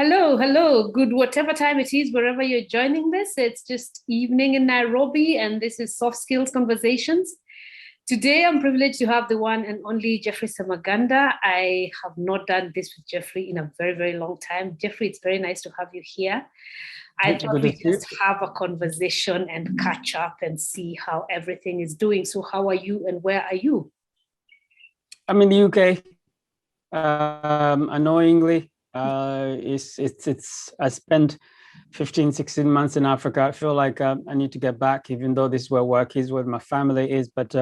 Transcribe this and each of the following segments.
Hello, hello. Good, whatever time it is, wherever you're joining this. It's just evening in Nairobi, and this is Soft Skills Conversations. Today, I'm privileged to have the one and only Geoffrey Semaganda. I have not done this with Geoffrey in a very, very long time. Geoffrey, it's very nice to have you here. I thought we just have a conversation and catch up and see how everything is doing. So, how are you and where are you? I'm in the UK. Annoyingly, I spent 15, 16 months in Africa. I feel like I need to get back, even though this is where work is, where my family is. But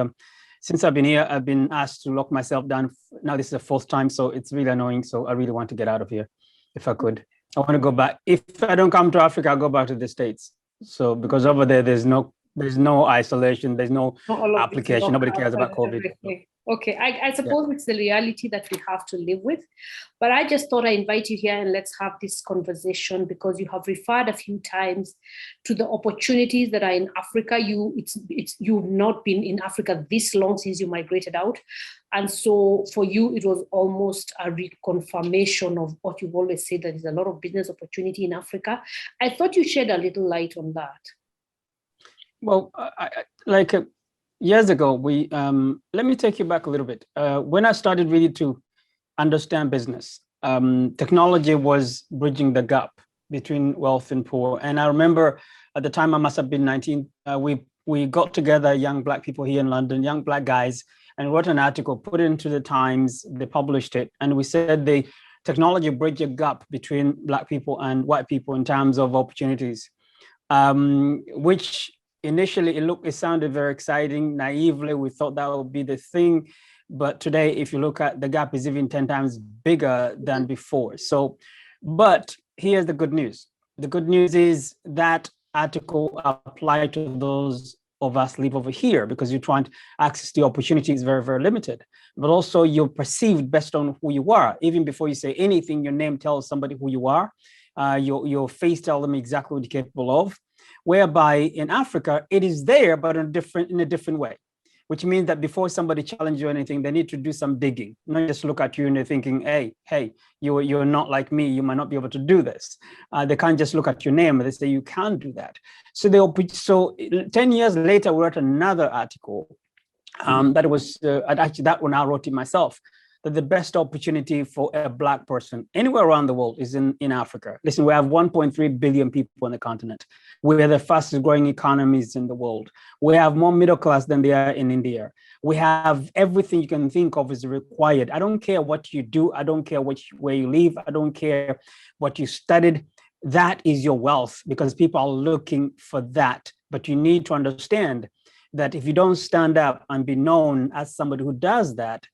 since I've been here, I've been asked to lock myself down. Now this is the fourth time, so it's really annoying. So I really want to get out of here, if I could. I want to go back. If I don't come to Africa, I'll go back to the States. So because over there, there's no isolation, there's no application. Nobody cares about COVID. Okay, I suppose it's the reality that we have to live with. But I just thought I'd invite you here and let's have this conversation because you have referred a few times to the opportunities that are in Africa. You've not been in Africa this long since you migrated out. And so for you, it was almost a reconfirmation of what you've always said, that there's a lot of business opportunity in Africa. I thought you shed a little light on that. Well, years ago, let me take you back a little bit. When I started really to understand business, technology was bridging the gap between wealth and poor. And I remember at the time, I must have been 19, we got together, young Black people here in London, young Black guys, and wrote an article, put it into the Times, they published it. And we said the technology bridged a gap between Black people and white people in terms of opportunities, which initially it sounded very exciting. Naively, we thought that would be the thing. But today, if you look at the gap is even 10 times bigger than before. So, but here's the good news. The good news is that article applied to those of us live over here because you're trying to access the opportunity is very, very limited. But also you're perceived based on who you are. Even before you say anything, your name tells somebody who you are. Your face tells them exactly what you're capable of. Whereby in Africa, it is there, but in a different way, which means that before somebody challenges you or anything, they need to do some digging, not just look at you and they're thinking, hey, you're not like me, you might not be able to do this. They can't just look at your name and they say, you can't do that. So 10 years later, we wrote another article that one I wrote it myself, that the best opportunity for a Black person anywhere around the world is in Africa. Listen, we have 1.3 billion people on the continent. We're the fastest growing economies in the world. We have more middle class than they are in India. We have everything you can think of is required. I don't care what you do. I don't care where you live. I don't care what you studied. That is your wealth because people are looking for that. But you need to understand that if you don't stand up and be known as somebody who does that,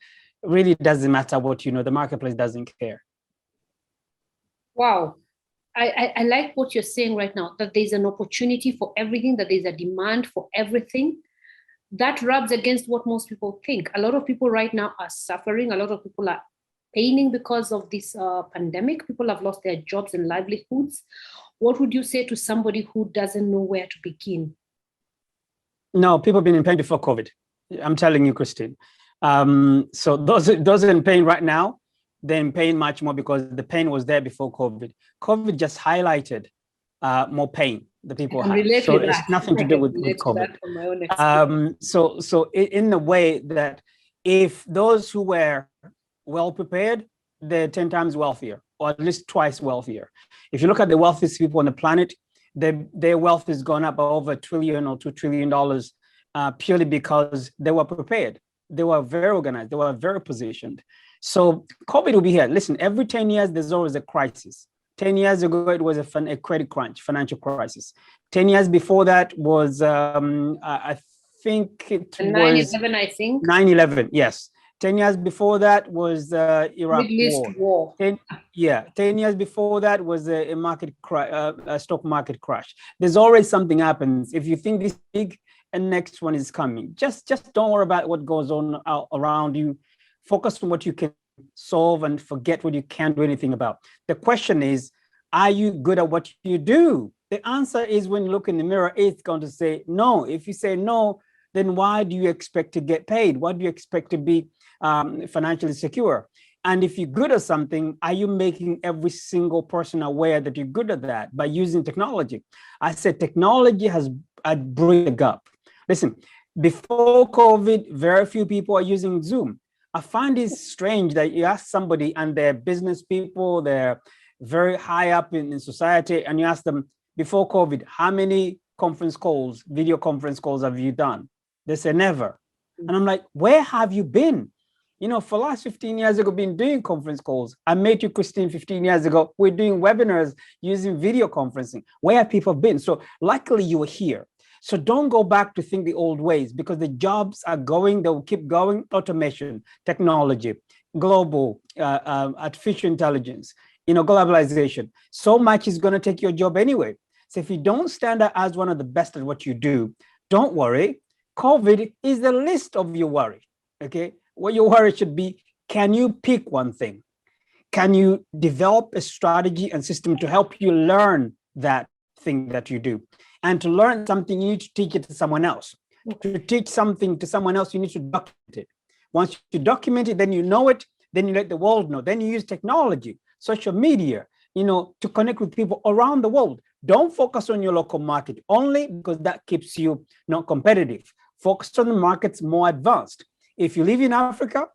really doesn't matter what you know, the marketplace doesn't care. Wow. I like what you're saying right now, that there's an opportunity for everything, that there's a demand for everything. That rubs against what most people think. A lot of people right now are suffering. A lot of people are paining because of this pandemic. People have lost their jobs and livelihoods. What would you say to somebody who doesn't know where to begin? No, people have been in pain before COVID. I'm telling you, Christine. So those in pain right now, they're in pain much more because the pain was there before COVID. COVID just highlighted more pain the people have. So it's nothing to do with COVID. So in the way that if those who were well prepared, they're 10 times wealthier, or at least twice wealthier. If you look at the wealthiest people on the planet, their wealth has gone up by over $1 trillion or $2 trillion purely because they were prepared. They were very organized. They were very positioned. So COVID will be here. Listen, every 10 years, there's always a crisis. 10 years ago, it was a credit crunch, financial crisis. 10 years before that was, I think it was 9/11, I think. 9/11, yes. 10 years before that was Iraq War. 10 years before that was a stock market crash. There's always something happens. If you think this big, and next one is coming. Just don't worry about what goes on around you. Focus on what you can solve and forget what you can't do anything about. The question is, are you good at what you do? The answer is when you look in the mirror, it's going to say no. If you say no, then why do you expect to get paid? Why do you expect to be financially secure? And if you're good at something, are you making every single person aware that you're good at that by using technology? I said technology has bridged the gap. Listen, before COVID, very few people are using Zoom. I find it strange that you ask somebody and they're business people, they're very high up in society, and you ask them before COVID, how many video conference calls have you done? They say never. And I'm like, where have you been? You know, for the last 15 years ago, been doing conference calls. I met you, Christine, 15 years ago. We're doing webinars using video conferencing. Where have people been? So luckily you were here. So don't go back to think the old ways, because the jobs are going, they'll keep going. Automation, technology, global, artificial intelligence, globalization. So much is going to take your job anyway. So if you don't stand out as one of the best at what you do, don't worry. COVID is the least of your worry, okay? What your worry should be, can you pick one thing? Can you develop a strategy and system to help you learn that thing that you do? And to learn something, you need to teach it to someone else. To teach something to someone else, you need to document it. Once you document it, then you know it, then you let the world know. Then you use technology, social media, to connect with people around the world. Don't focus on your local market only because that keeps you not competitive. Focus on the markets more advanced. If you live in Africa,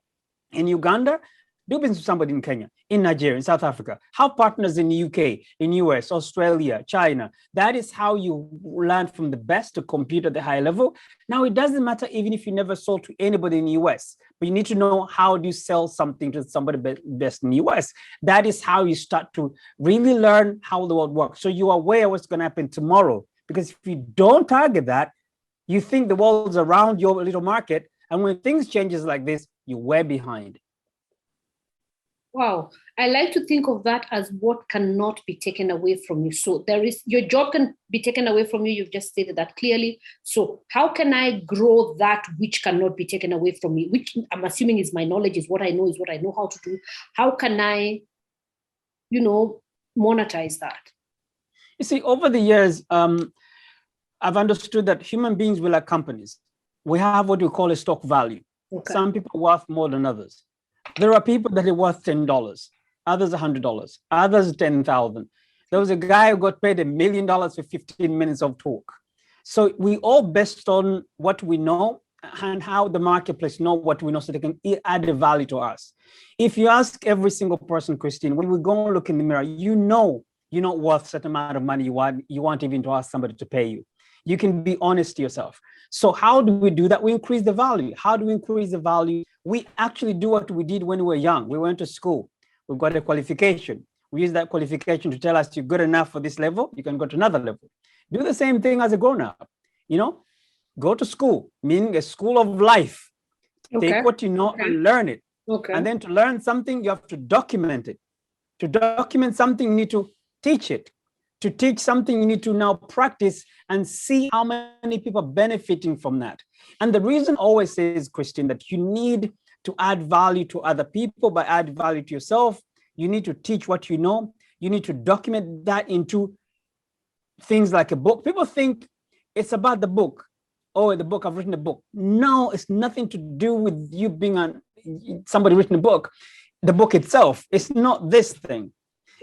in Uganda, do business with somebody in Kenya, in Nigeria, in South Africa. Have partners in the UK, in US, Australia, China. That is how you learn from the best to compete at the high level. Now, it doesn't matter even if you never sold to anybody in the US, but you need to know how do you sell something to somebody best in the US. That is how you start to really learn how the world works. So you are aware what's going to happen tomorrow. Because if you don't target that, you think the world's around your little market. And when things changes like this, you're way behind. Wow. I like to think of that as what cannot be taken away from you. So your job can be taken away from you. You've just stated that clearly. So how can I grow that which cannot be taken away from me? Which I'm assuming is my knowledge, is what I know how to do. How can I, monetize that? You see, over the years, I've understood that human beings will like companies. We have what we call a stock value. Okay. Some people are worth more than others. There are people that are worth $10, others $100, others 10,000. There was a guy who got paid $1 million for 15 minutes of talk. So we all based on what we know and how the marketplace know what we know, so they can add the value to us. If you ask every single person, Christine, when we go and look in the mirror, you're not worth a certain amount of money you want even to ask somebody to pay you. You can be honest to yourself. So how do we do that? We increase the value. How do we increase the value? We actually do what we did when we were young. We went to school. We got a qualification. We use that qualification to tell us you're good enough for this level. You can go to another level. Do the same thing as a grown-up. Go to school, meaning a school of life. Okay. Take what you know and learn it. Okay. And then to learn something, you have to document it. To document something, you need to teach it. To teach something, you need to now practice and see how many people are benefiting from that. And the reason I always says, Christine, that you need to add value to other people by add value to yourself. You need to teach what you know. You need to document that into things like a book. People think it's about the book. Oh, the book, I've written a book. No, it's nothing to do with you being somebody written a book. The book itself, it's not this thing.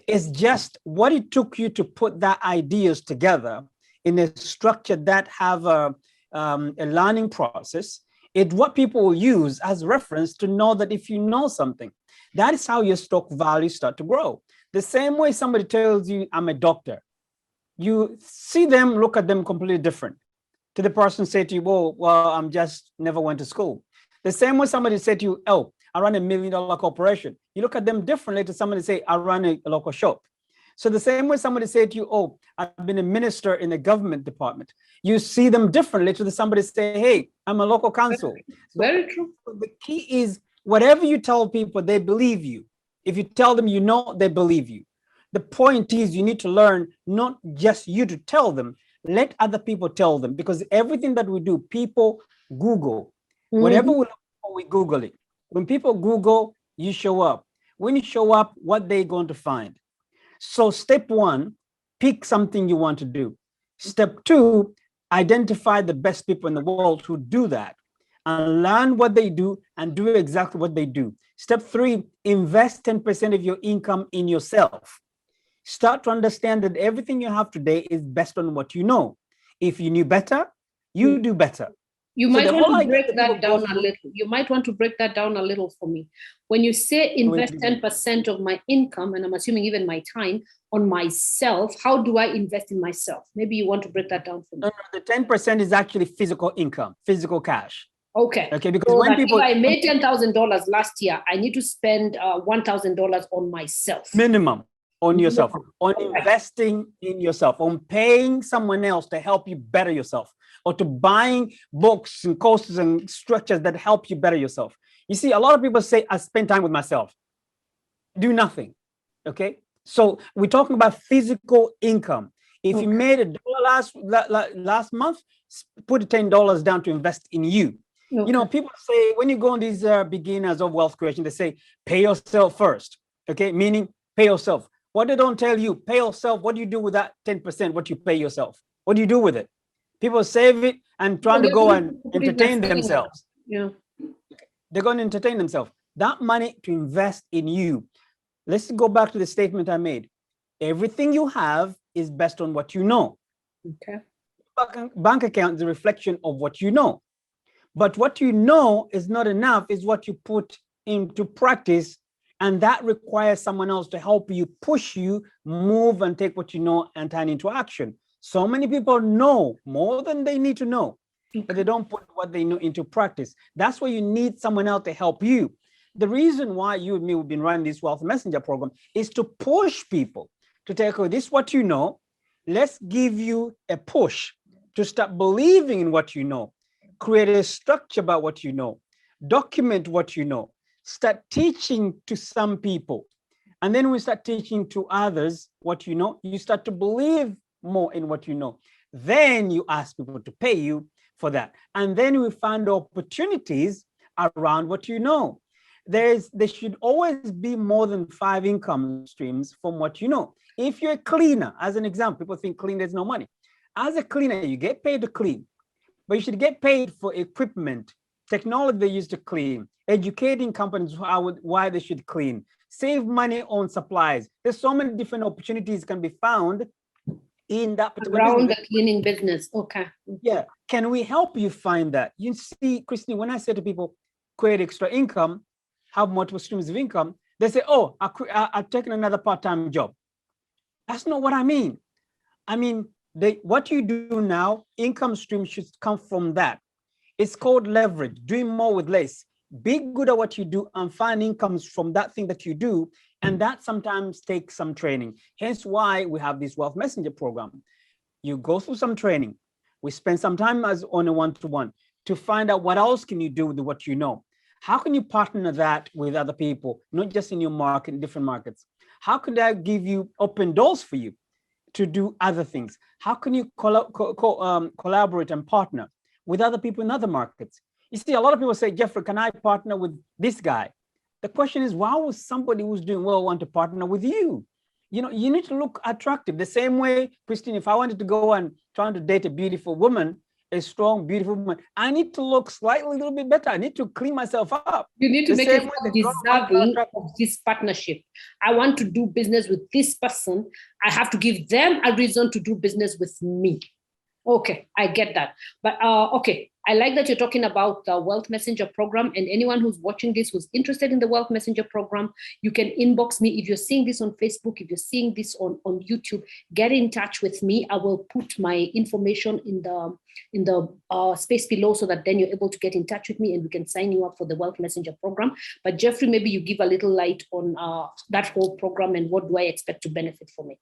It's just what it took you to put that ideas together in a structure that have a learning process. It's what people will use as reference to know that if you know something, that is how your stock value start to grow. The same way somebody tells you, I'm a doctor, you see them, look at them completely different. To the person say to you, well, I'm just never went to school. The same way somebody said to you, oh, I run $1 million corporation. You look at them differently to somebody say, I run a local shop. So the same way somebody said to you, oh, I've been a minister in a government department. You see them differently to somebody say, hey, I'm a local council. Very true. The key is whatever you tell people, they believe you. If you tell them, they believe you. The point is you need to learn not just you to tell them, let other people tell them, because everything that we do, people Google. Mm-hmm. Whatever we look for, we Google it. When people Google, you show up. When you show up, what they're going to find. So step one, pick something you want to do. Step two, identify the best people in the world who do that. and learn what they do and do exactly what they do. Step 3, invest 10% of your income in yourself. Start to understand that everything you have today is based on what you know. If you knew better, you do better. You So might the want whole to idea break that that people down go a through- little. You might want to break that down a little for me. When you say invest 10% of my income, and I'm assuming even my time, on myself, how do I invest in myself? Maybe you want to break that down for me. No, the 10% is actually physical income, physical cash. Okay. Okay, because So when that people if I made $10,000 last year, I need to spend $1,000 on myself. minimum on yourself, on Okay. investing in yourself, on paying someone else to help you better yourself, or to buying books and courses and structures that help you better yourself. You see, a lot of people say, I spend time with myself. Do nothing. Okay. So we're talking about physical income. If you made $1 last month, put $10 down to invest in you. Okay. You know, people say when you go on these beginners of wealth creation, they say, pay yourself first. Okay. Meaning pay yourself. What they don't tell you, pay yourself. What do you do with that 10%? What you pay yourself? What do you do with it? People save it and trying to go and entertain themselves. Yeah. They're going to entertain themselves. That money to invest in you. Let's go back to the statement I made. Everything you have is based on what you know. Okay. Bank account is a reflection of what you know. But what you know is not enough, is what you put into practice. And that requires someone else to help you, push you, move and take what you know and turn into action. So many people know more than they need to know, but they don't put what they know into practice. That's why you need someone else to help you. The reason why you and me have been running this Wealth Messenger program is to push people to take, oh, this is what you know. Let's give you a push to start believing in what you know. Create a structure about what you know. Document what you know. Start teaching to some people. And then when we start teaching to others what you know, you start to believe more in what you know. Then you ask people to pay you for that. And then we find opportunities around what you know. There should always be more than 5 income streams from what you know. If you're a cleaner, as an example, people think clean, there's no money. As a cleaner, you get paid to clean, but you should get paid for equipment, technology they use to clean, educating companies why they should clean, save money on supplies. There's so many different opportunities can be found in that particular around business. the cleaning business. Okay. Yeah. Can we help you find that? You see, Christine, when I say to people, create extra income, have multiple streams of income, they say, oh, I've taken another part-time job. That's not what I mean. I mean, what you do now, income stream should come from that. It's called leverage, doing more with less. Be good at what you do and find incomes from that thing that you do. And that sometimes takes some training. Hence why we have this Wealth Messenger program. You go through some training. We spend some time as on a one-to-one to find out what else can you do with what you know. How can you partner that with other people, not just in your market, in different markets? How can that give you open doors for you to do other things? How can you collaborate and partner with other people in other markets? You see, a lot of people say, Geoffrey, can I partner with this guy? The question is, why would somebody who's doing well want to partner with you? You know, you need to look attractive. The same way, Christine, if I wanted to go and try to date a beautiful woman, a strong, beautiful woman, I need to look slightly a little bit better. I need to clean myself up. You need to make yourself deserving of of this partnership. I want to do business with this person. I have to give them a reason to do business with me. Okay, I get that. But okay, I like that you're talking about the Wealth Messenger program. And anyone who's watching this who's interested in the Wealth Messenger program, you can inbox me. If you're seeing this on Facebook, if you're seeing this on YouTube, get in touch with me. I will put my information in the space below so that then you're able to get in touch with me and we can sign you up for the Wealth Messenger program. But Geoffrey, maybe you give a little light on that whole program and what do I expect to benefit from it?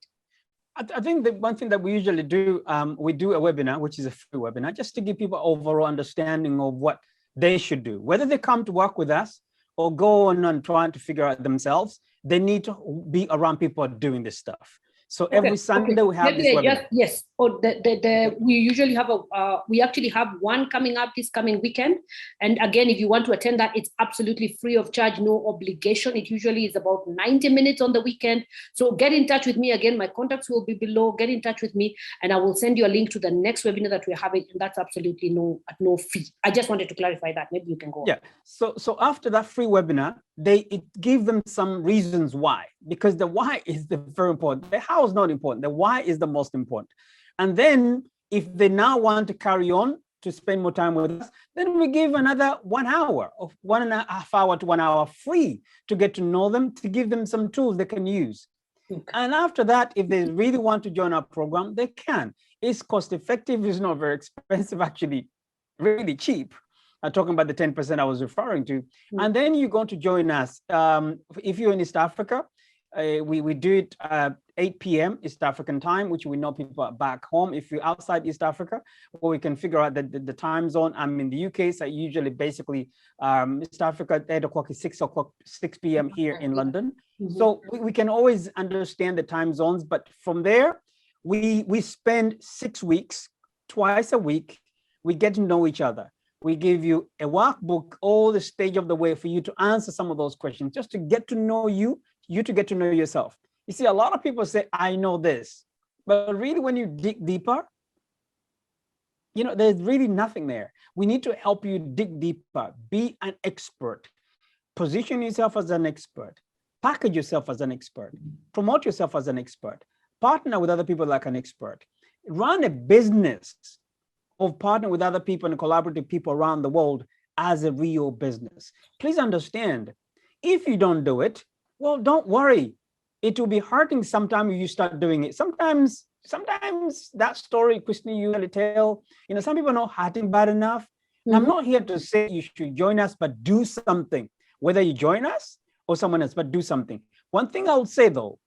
I think the one thing that we usually do, we do a webinar, which is a free webinar, just to give people overall understanding of what they should do. Whether they come to work with us or go on and trying to figure out themselves, they need to be around people doing this stuff. So every Sunday we have this webinar. Yes. We usually have we actually have one coming up this coming weekend. And again, if you want to attend that, it's absolutely free of charge, no obligation. It usually is about 90 minutes on the weekend. So get in touch with me. Again, my contacts will be below. Get in touch with me and I will send you a link to the next webinar that we're having. And that's absolutely at no fee. I just wanted to clarify that. Maybe you can go on. Yeah. So after that free webinar, it gives them some reasons why, because the why is very important. The how is not important. The why is the most important. And then if they now want to carry on to spend more time with us, then we give another 1 hour of 1.5 hour to 1 hour free to get to know them, to give them some tools they can use. Okay. And after that, if they really want to join our program, they can. It's cost effective. It's not very expensive, actually, really cheap. Talking about the 10% I was referring to. Mm-hmm. And then you're going to join us. If you're in East Africa, we do it 8 p.m. East African time, which we know people are back home. If you're outside East Africa, well, we can figure out the time zone. I'm in the UK, so usually basically East Africa, 8 o'clock is 6 p.m. here in London. Mm-hmm. So we can always understand the time zones. But from there, we spend 6 weeks, twice a week. We get to know each other. We give you a workbook all the stage of the way for you to answer some of those questions, just to get to know you to get to know yourself. You see, a lot of people say, I know this, but really when you dig deeper, there's really nothing there. We need to help you dig deeper, be an expert, position yourself as an expert, package yourself as an expert, promote yourself as an expert, partner with other people like an expert, run a business of partnering with other people and collaborative people around the world as a real business. Please understand, if you don't do it, well, don't worry. It will be hurting sometime if you start doing it. Sometimes that story, Christine, you really tell, some people are not hurting bad enough. Mm-hmm. I'm not here to say you should join us, but do something. Whether you join us or someone else, but do something. One thing I would say though,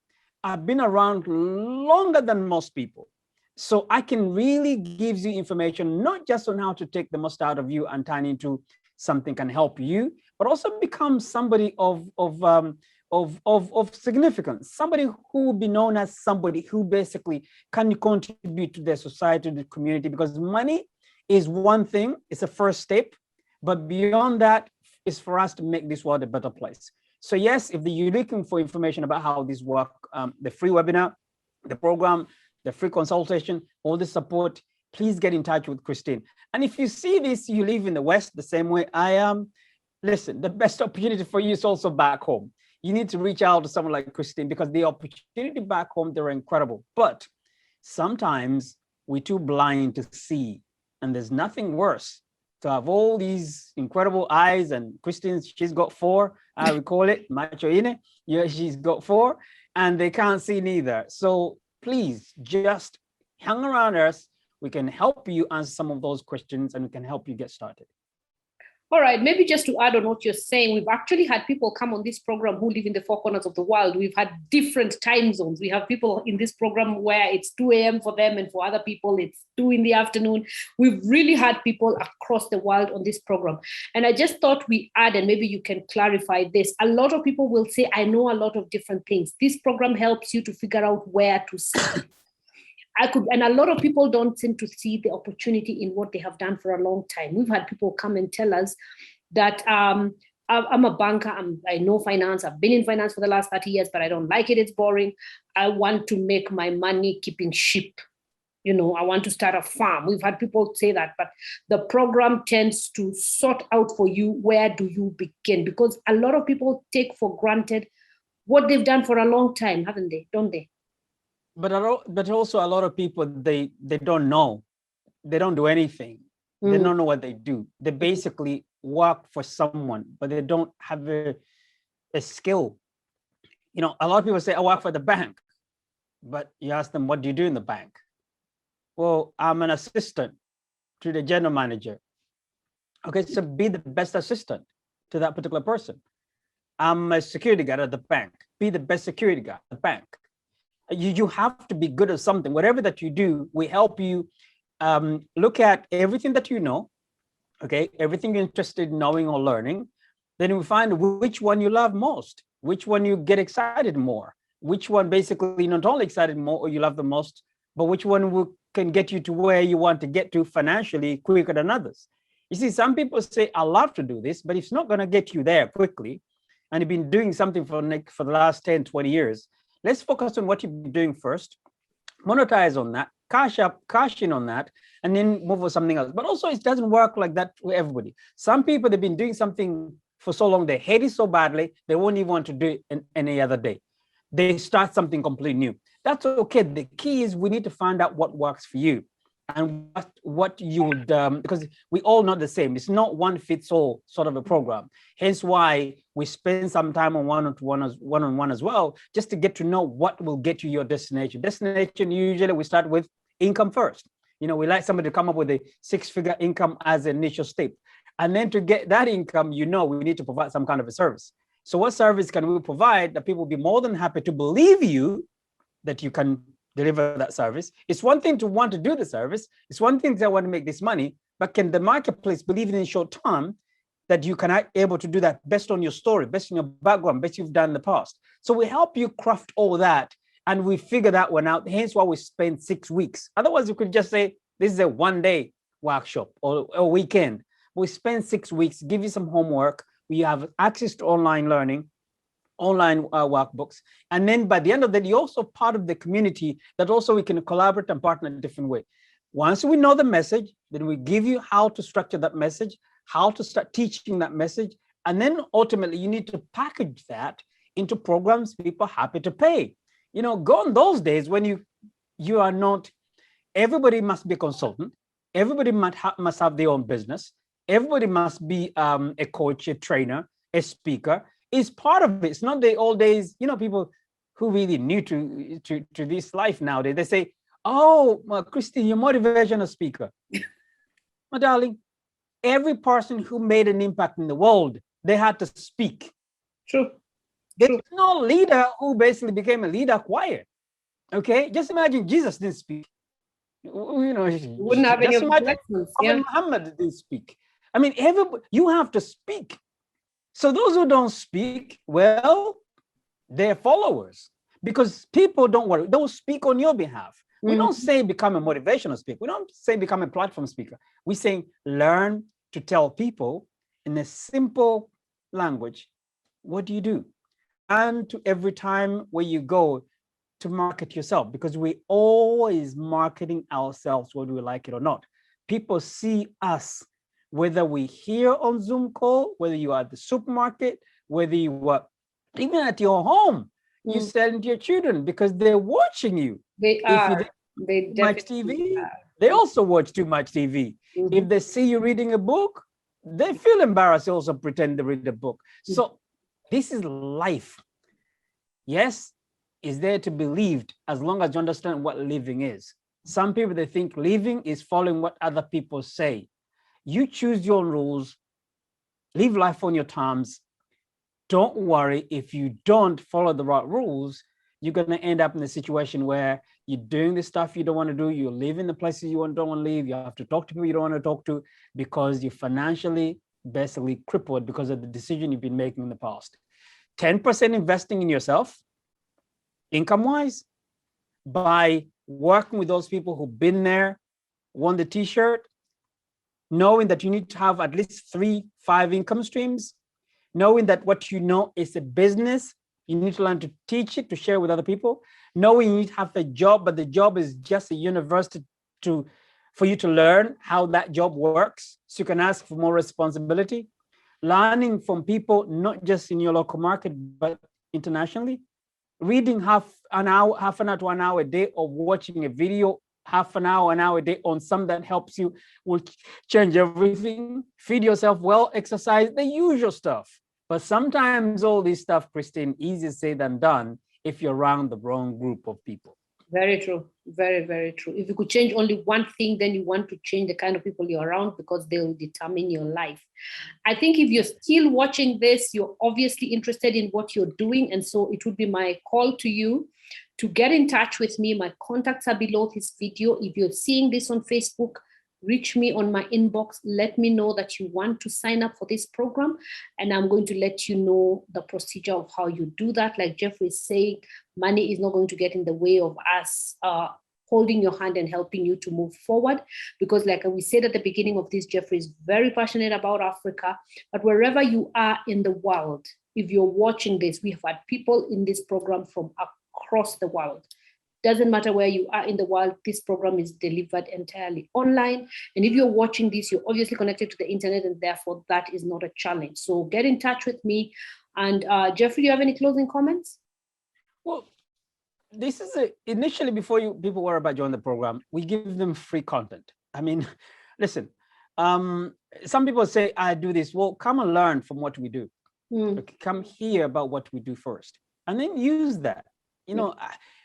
I've been around longer than most people. So I can really give you information, not just on how to take the most out of you and turn into something can help you, but also become somebody of significance, somebody who will be known as somebody who basically can contribute to their society, to the community, because money is one thing, it's a first step, but beyond that is for us to make this world a better place. So yes, if you're looking for information about how this works, the free webinar, the program, the free consultation, all the support, please get in touch with Christine. And if you see this, you live in the West the same way I am, listen, the best opportunity for you is also back home. You need to reach out to someone like Christine because the opportunity back home, they're incredible. But sometimes we're too blind to see. And there's nothing worse to have all these incredible eyes. And Christine, she's got 4, I would call it, macho ine. Yeah, she's got 4 and they can't see neither. So please just hang around us. We can help you answer some of those questions and we can help you get started. All right, maybe just to add on what you're saying, we've actually had people come on this program who live in the 4 corners of the world. We've had different time zones. We have people in this program where it's 2 a.m. for them, and for other people, it's 2 in the afternoon. We've really had people across the world on this program. And I just thought we add, and maybe you can clarify this. A lot of people will say, I know a lot of different things. This program helps you to figure out where to start. And a lot of people don't seem to see the opportunity in what they have done for a long time. We've had people come and tell us that I'm a banker, I know finance, I've been in finance for the last 30 years, but I don't like it, it's boring. I want to make my money keeping sheep. I want to start a farm. We've had people say that, but the program tends to sort out for you, where do you begin? Because a lot of people take for granted what they've done for a long time, haven't they? Don't they? But also a lot of people, they don't know. They don't do anything. They don't know what they do. They basically work for someone, but they don't have a skill. A lot of people say, I work for the bank. But you ask them, what do you do in the bank? Well, I'm an assistant to the general manager. Okay, so be the best assistant to that particular person. I'm a security guard at the bank. Be the best security guard at the bank. You have to be good at something. Whatever that you do, we help you look at everything that you know, okay, everything you're interested in knowing or learning. Then we find which one you love most, which one you get excited more, which one basically not only excited more or you love the most, but which one can get you to where you want to get to financially quicker than others. You see, some people say, I love to do this, but it's not going to get you there quickly. And you've been doing something for the last 10, 20 years. Let's focus on what you've been doing first, monetize on that, cash in on that, and then move on something else. But also, it doesn't work like that for everybody. Some people, they've been doing something for so long, they hate it so badly, they won't even want to do it any other day. They start something completely new. That's okay. The key is we need to find out what works for you and what you would, because we all not the same. It's not one fits all sort of a program. Hence why we spend some time on one-on-one as well, just to get to know what will get you your destination. Destination, usually we start with income first. We like somebody to come up with a 6-figure income as an initial step. And then to get that income, we need to provide some kind of a service. So what service can we provide that people will be more than happy to believe you that you can deliver that service? It's one thing to want to do the service. It's one thing to want to make this money, but can the marketplace believe in short term that you can able to do that based on your story, based on your background, based you've done in the past? So we help you craft all that and we figure that one out. Hence why we spend 6 weeks. Otherwise, you could just say, this is a one-day workshop or a weekend. We spend 6 weeks, give you some homework. We have access to online learning, online workbooks. And then by the end of that, you're also part of the community that also we can collaborate and partner in a different way. Once we know the message, then we give you how to structure that message, how to start teaching that message. And then ultimately you need to package that into programs people are happy to pay. Gone those days when you are not, everybody must be a consultant. Everybody must have their own business. Everybody must be a coach, a trainer, a speaker. It's part of it. It's not the old days, people who really new to this life nowadays. They say, oh, Christine, you're a motivational speaker. My darling, every person who made an impact in the world, they had to speak. True. There's no leader who basically became a leader quiet. Okay, just imagine Jesus didn't speak. Wouldn't have any lessons. Muhammad didn't speak. I mean, everybody, you have to speak. So those who don't speak, well, they're followers because people don't speak on your behalf. We don't say become a motivational speaker. We don't say become a platform speaker. We say learn to tell people in a simple language, what do you do? And to every time where you go to market yourself, because we always marketing ourselves, whether we like it or not. People see us, whether we here on Zoom call, whether you are at the supermarket, whether you are even at your home, you sell to your children because they're watching you. They are. They much TV. They also watch too much TV. If they see you reading a book, they feel embarrassed. They also pretend to read the book. So this is life. Yes, is there to be lived as long as you understand what living is. Some people, they think living is following what other people say. You choose your rules, live life on your terms. Don't worry if you don't follow the right rules, you're going to end up in a situation where you're doing the stuff you don't want to do. You live in the places you don't want to live. You have to talk to people you don't want to talk to because you're financially basically crippled because of the decision you've been making in the past. 10% investing in yourself, income-wise, by working with those people who've been there, won the t-shirt, knowing that you need to have at least 3-5 income streams, knowing that what you know is a business, you need to learn to teach it, to share with other people, knowing you need to have a job, but the job is just a university for you to learn how that job works, so you can ask for more responsibility, learning from people, not just in your local market, but internationally, reading half an hour to an hour a day, or watching a video half an hour a day on something that helps you, will change everything. Feed yourself well, exercise, the usual stuff. But sometimes all this stuff, Christine, easier said than done if you're around the wrong group of people. Very true. Very, very true. If you could change only one thing, then you want to change the kind of people you're around because they will determine your life. I think if you're still watching this, you're obviously interested in what you're doing. And so it would be my call to you to get in touch with me. My contacts are below this video. If you're seeing this on Facebook, reach me on my inbox. Let me know that you want to sign up for this program, and I'm going to let you know the procedure of how you do that. Like Geoffrey is saying, money is not going to get in the way of us holding your hand and helping you to move forward. Because like we said at the beginning of this, Geoffrey is very passionate about Africa, but wherever you are in the world, if you're watching this, we have had people in this program from across the world. Doesn't matter where you are in the world, this program is delivered entirely online. And if you're watching this, you're obviously connected to the internet, and therefore that is not a challenge. So get in touch with me. And Geoffrey, do you have any closing comments? Well, this is initially before people worry about joining the program, we give them free content. I mean, listen, some people say, I do this. Well, come and learn from what we do. Come hear about what we do first, and then use that.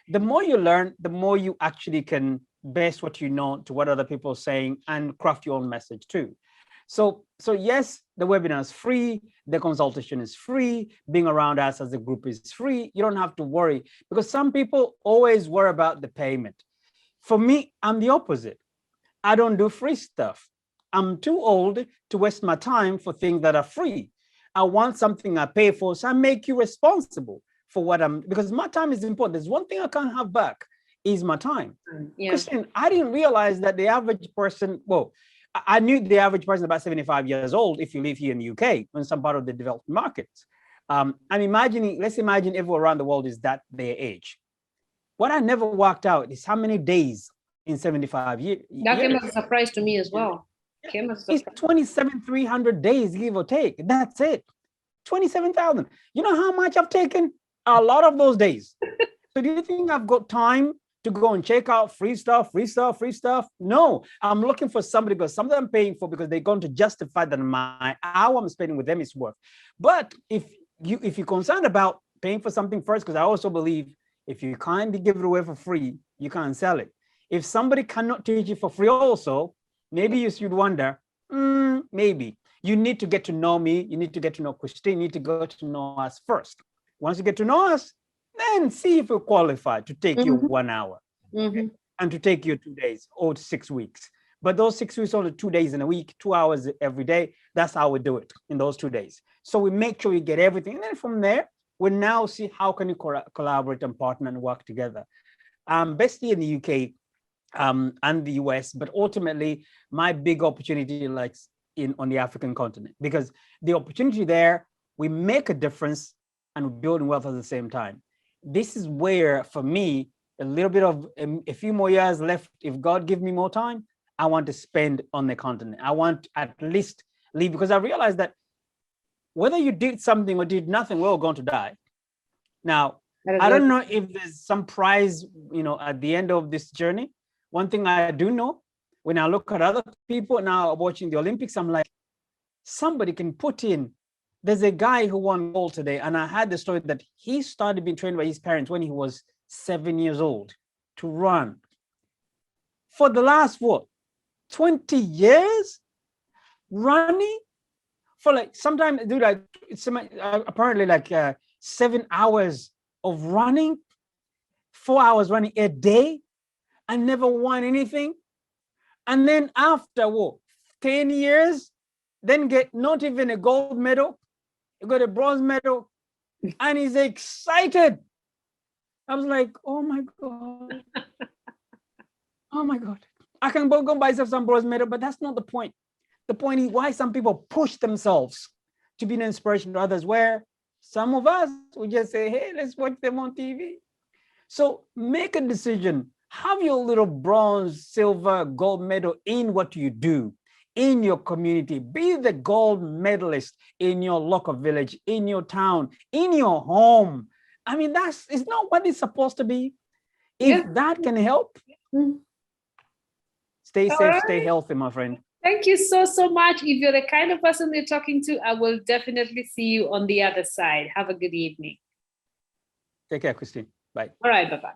The more you learn, the more you actually can base what you know to what other people are saying and craft your own message too. So yes, the webinar is free, the consultation is free, being around us as a group is free. You don't have to worry, because some people always worry about the payment. For me, I'm the opposite. I don't do free stuff. I'm too old to waste my time for things that are free. I want something I pay for, so I make you responsible for what because my time is important. There's one thing I can't have back, is my time. Yeah. Christine, I didn't realize that the average person, well, I knew the average person about 75 years old if you live here in the UK, in some part of the developed markets. I'm imagining, let's imagine everyone around the world is that their age. What I never worked out is how many days in 75 years. That came as a surprise to me as well. It's 27,300 days, give or take. That's it. 27,000. You know how much I've taken? A lot of those days. So do you think I've got time to go and check out free stuff? No, I'm looking for somebody, because something I'm paying for, because they're going to justify that my hour I'm spending with them is worth. But if you're concerned about paying for something first, because I also believe if you kindly give it away for free, you can't sell it. If somebody cannot teach you for free also, maybe you should wonder, maybe. You need to get to know me. You need to get to know Christine. You need to go to know us first. Once you get to know us, then see if you're qualified to take you 1 hour and to take you 2 days or 6 weeks. But those 6 weeks, only 2 days in a week, 2 hours every day. That's how we do it in those 2 days. So we make sure you get everything. And then from there, we now see how can you collaborate and partner and work together. Basically in the UK and the US, but ultimately my big opportunity lies on the African continent, because the opportunity there, we make a difference and we're building wealth at the same time. This is where, for me, a little bit of a few more years left, if God give me more time, I want to spend on the continent. I want at least leave, because I realized that whether you did something or did nothing, we're all going to die. Now, I don't know if there's some prize, at the end of this journey. One thing I do know, when I look at other people now watching the Olympics, I'm like, somebody can put in. There's a guy who won gold today, and I had the story that he started being trained by his parents when he was 7 years old to run. For the last, 20 years running? For sometimes, dude, apparently 7 hours of running, 4 hours running a day. I never won anything. And then after 10 years, then get not even a gold medal, you got a bronze medal, and he's excited. I was like, oh my God. Oh my God. I can go buy myself some bronze medal, but that's not the point. The point is why some people push themselves to be an inspiration to others, where some of us will just say, hey, let's watch them on TV. So make a decision. Have your little bronze, silver, gold medal in what you do, in your community. Be the gold medalist in your local village, in your town, in your home. I mean, it's not what it's supposed to be. If that can help, stay safe, stay healthy, my friend. Thank you so much. If you're the kind of person we're talking to, I will definitely see you on the other side. Have a good evening. Take care, Christine. Bye. All right, bye-bye.